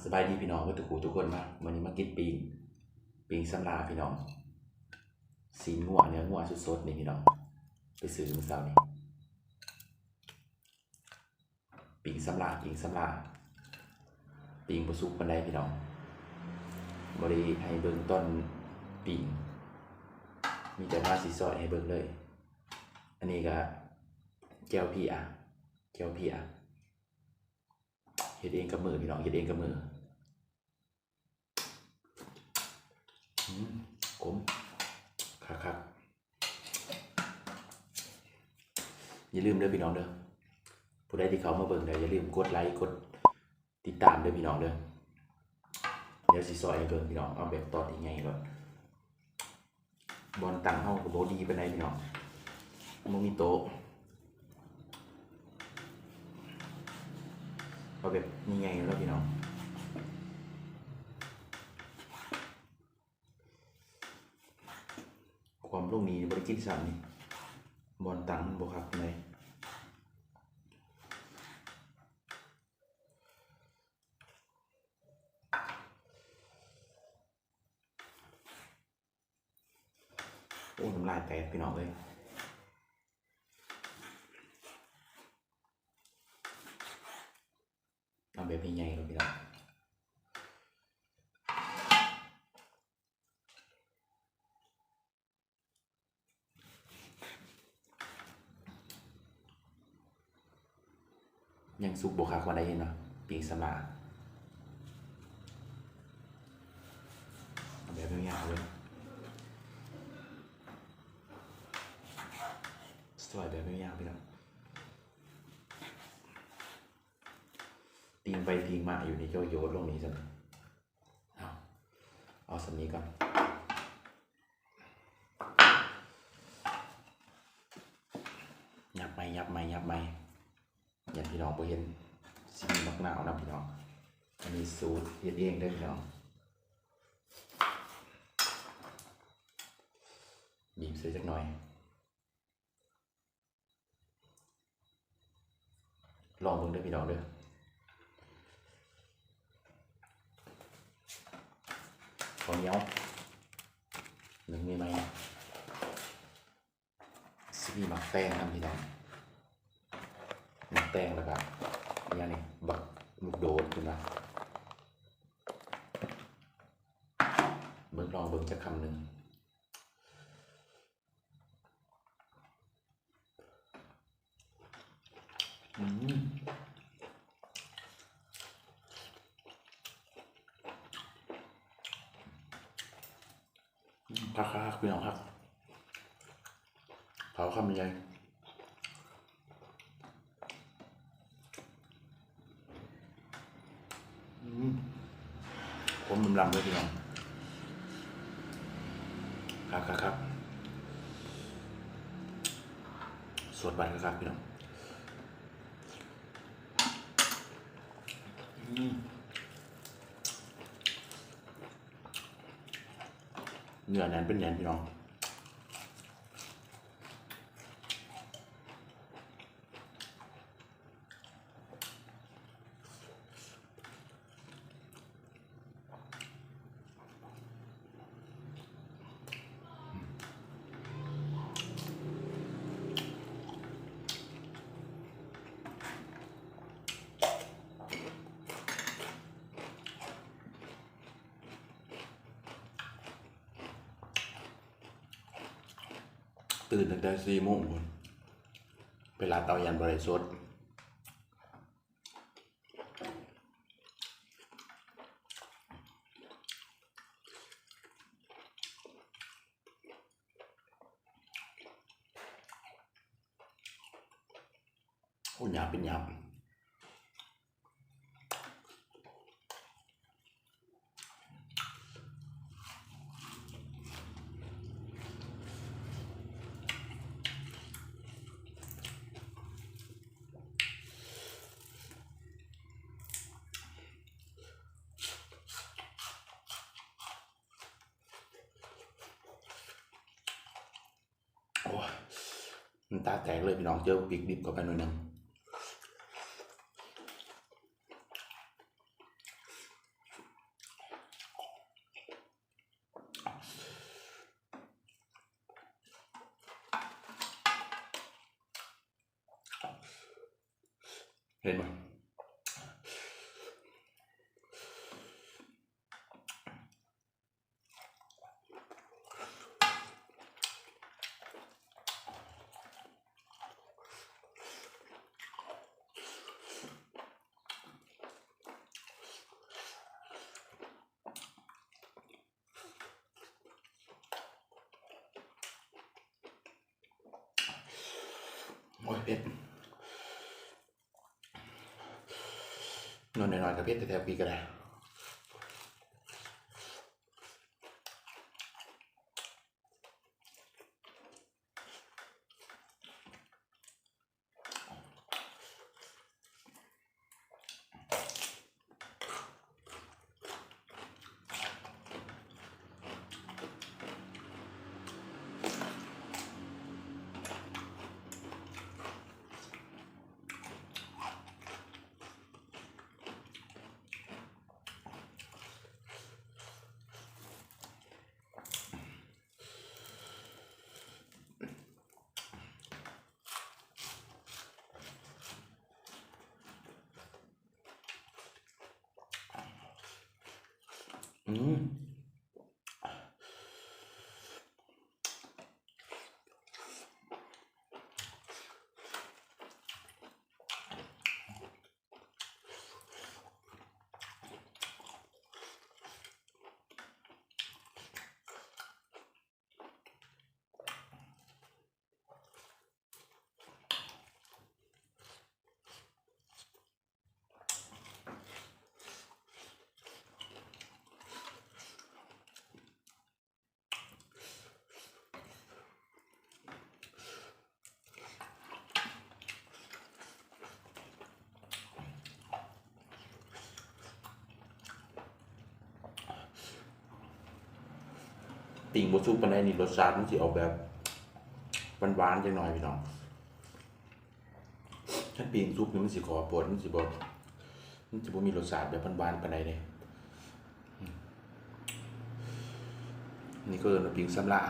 สบายดีพี่น้องทุกคนนะวันนี้มากินปิงสำลาพี่น้องสีงัวเนื้องัวสดๆนี่พี่น้องไปซื้อมื้อเช้านี่ปิงสำลาปิงบ่สุกปานใดพี่น้องบ่ได้ให้เบิ่งต้นปิงมีแต่ว่าสิซอยให้เบิ่งเลยอันนี้ก็แก้วพี่อ่ะเฮ็ดเองกับมือพี่น้องเฮ็ดเองกับมือขมคักอย่าลืมเด้อพี่น้องเด้อผู้ใดที่เขามาเบิ่งได้อย่าลืมกดไลค์กดติดตามเด้อพี่น้องเด้อเดี๋ยวสิซอยให้เบิ่งพี่น้องเอาแบบตอนใหญ่ๆก่อนบอลตั้งเฮาก็บ่ดีปานใดพี่น้องบ่มีโต๊ะเอาแบบใหญ่ๆแล้วพี่น้องความลูกนี้บริกินซ้ำนี่บอลตังบวกครับเลยโอ้น้ำลายแตกพี่น้องเลยเอาแบบใหญ่ๆเลยพี่น้องยังสุกบวกครับวันใดเห็นเนาะปีกสมาเอาแบบยาวๆเลยสวยแบบยาวๆพี่น้องปีงไปปีงมาอยู่ในโยโย่ลงนี้สิเอาสำนี้ก่อนยับไหมอย่างพี่น้องพอเห็นซีมักหนาวนะพี่น้องอันนี้สูตรเฮ็ดเองได้พี่น้องบีบใส่จักหน่อยลองเบิ่งเด้อพี่น้องเด้อข้าวเหนียวหนึ่งมีไหมซีหมักแป้งนะพี่น้องหมักแป้งแล้วก็อย่างนี้บักลูกโดดขึ้นมาลองเบิ่งจักคำหนึ่งคักพี่น้องครับเผาคำใหญ่ผมลำเลยพี่น้องครับสดบันครับพี่น้องเนื้อแน่นเป็นแน่นพี่น้องตื่นตั้งแต่4 โมงไปลาเตายันบริสุทธิ์โอ้ยหยาบเป็นหยาบมันตาแตกเลยพี่น้องเจอพริกดิบเข้าไปหน่อยนึง เห็นไหมโอ้ยเผ็ดนอนหน่อยๆกับเผ็ดแต่แถวปีก็ได้อืมติ่งบะซุปมันได้นี่รสชาติมันจะออกแบบหวานๆจังหน่อยพี่น้องถ้าปิ่งซุปนี่มันสิขอปวดมันสิบ่มีรสชาติแบบหวานๆปานใดเลยนี่ก็เอิ้นว่าปิ่งสำลา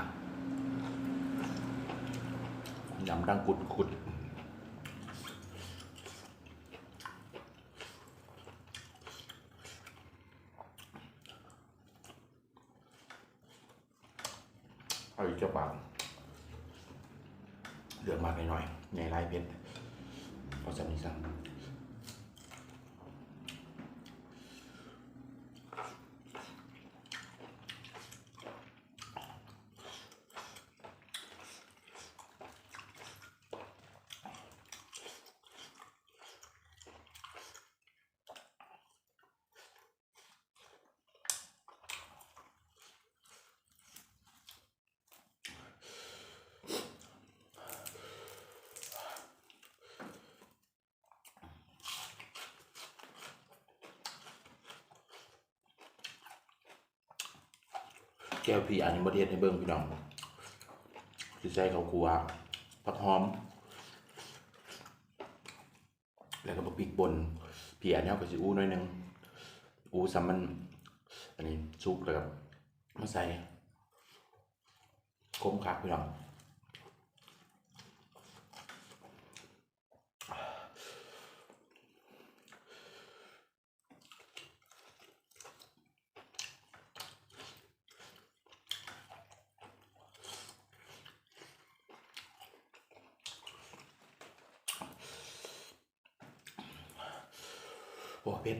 ยำดังกุดเอาอีกเจ้าปากเหลือมากหน่อยๆในลายเพชรเอาจะมีสั่งแก้วพี่อันนี้ประเทศในเบิ้งพี่น้องคือใส่ข้าวคั่วผักหอมแล้วก็บักพริกป่นพี่อันนี้ก็สิอู้หน่อยนึงอู้ซ้ำมันอันนี้ซุปแล้วก็มาใส่คมคักพี่น้องโอ้เผ็ด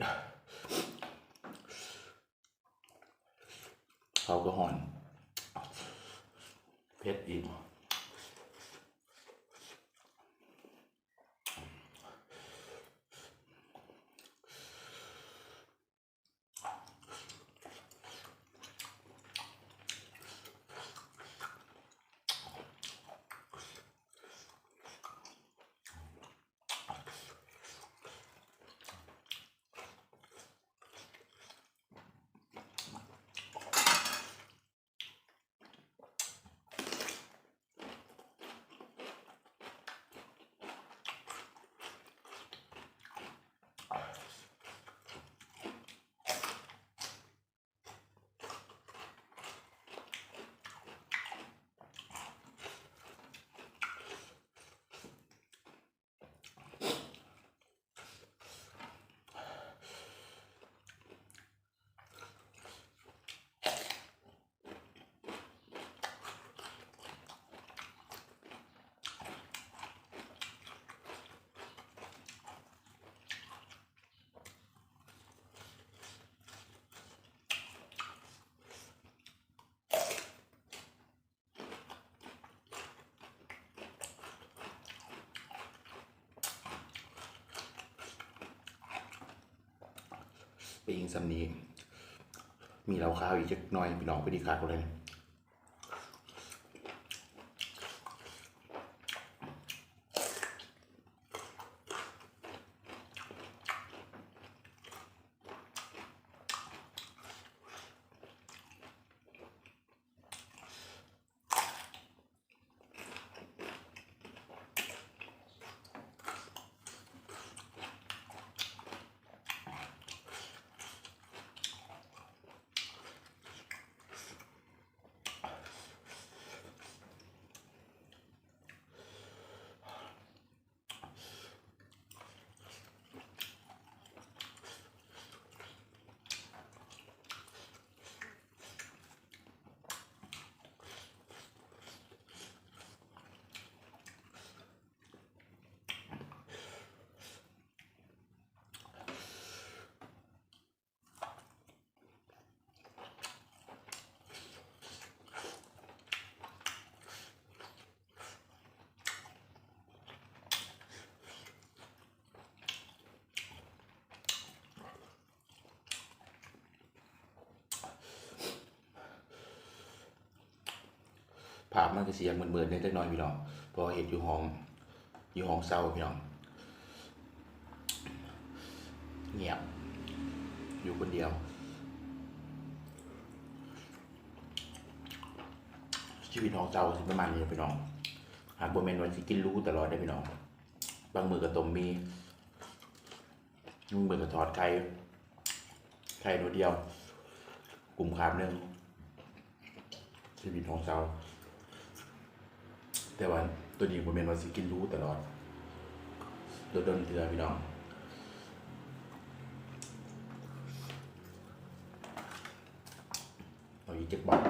เขาก็หอนเผ็ดอีก ยิงซ้ำนี้มีเหล้าขาวอีกจักหน่อยพี่น้องไปดีขาดกันเลยภาพมันก็เสียงเหมือนๆได้จักหน่อยพี่น้องพอเห็นอยู่ห้องเศร้าพี่น้องเงียบอยู่คนเดียวชีวิตห้องเศร้าสิประมาณนี้พี่น้องหากบ่แม่นว่าสิกินรู้ตลอดได้พี่น้องบางมื้อก็ต้มมีบางมื้อก็ทอดไข่ตัวเดียวกลุ่มคาบนึงชีวิตห้องเศร้าแต่ว่าตัวนี้บ่แม่นว่าสิกินรู้ตลอดโดนเทื่อพี่น้องเอาอีกจักบาท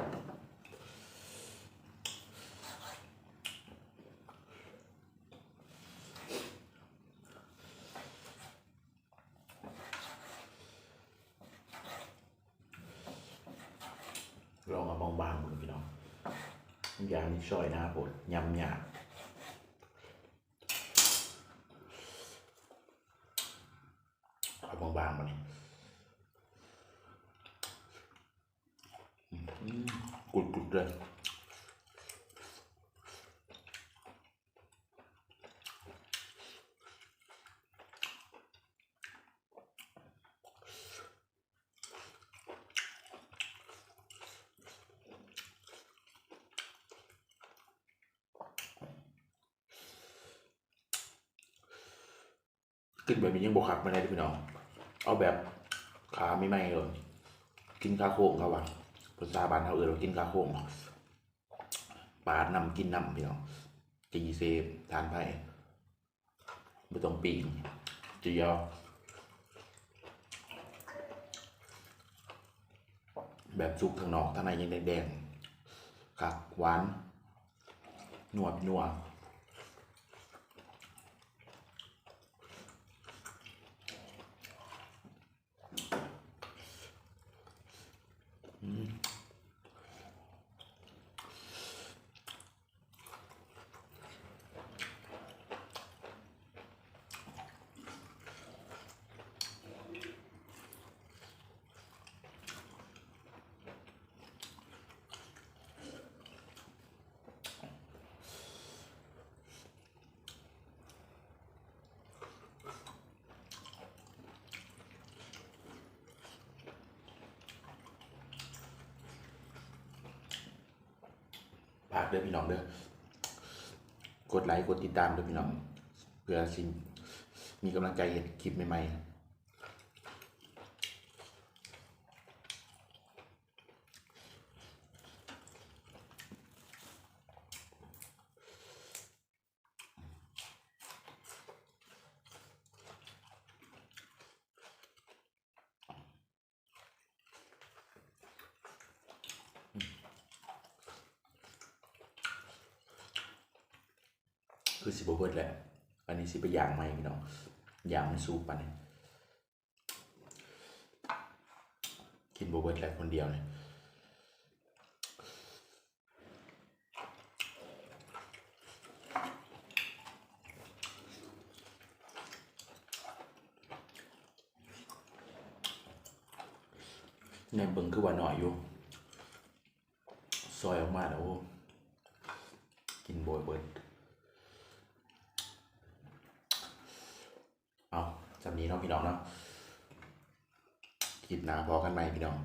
ลองเอาบางๆมือพี่น้องอย่างนี้ช่อยนะปวดยำหยาบเอาบางๆมาเนี่ยกุดๆเลยกินแบบนี้ยังบวกขักไม่ได้พี่น้องเอาแบบขาไม่ไหม้เลยกินขาโค้งเขาว่ะภาษาบ้านเขาเรากินขาโค้งปาดนำกินนำพี่น้องจีเซฟทานไผ่ไม่ต้องปีนจียอแบบสุกทางนอกทางในยังแดงๆขักหวานนัวฝากเด้อพี่น้องเด้อกดไลค์กดติดตามเด้อพี่น้องเพื่อสิมีกำลังใจเห็นคลิปใหม่ๆคือสิบเบิร์ดแหละอันนี้สิไปย่างใหม่พี่น้องย่างมันสูบไปเนี่ยกินบเบิร์ดแหละคนเดียวเนี่ย ในเบิ่งคือว่าหน่อยอยู่ซอยออกมาแล้วกินโบยเบิดเอาจำนี้เนาะพี่น้องเนาะคลิปหน้าพอกันใหม่พี่น้อง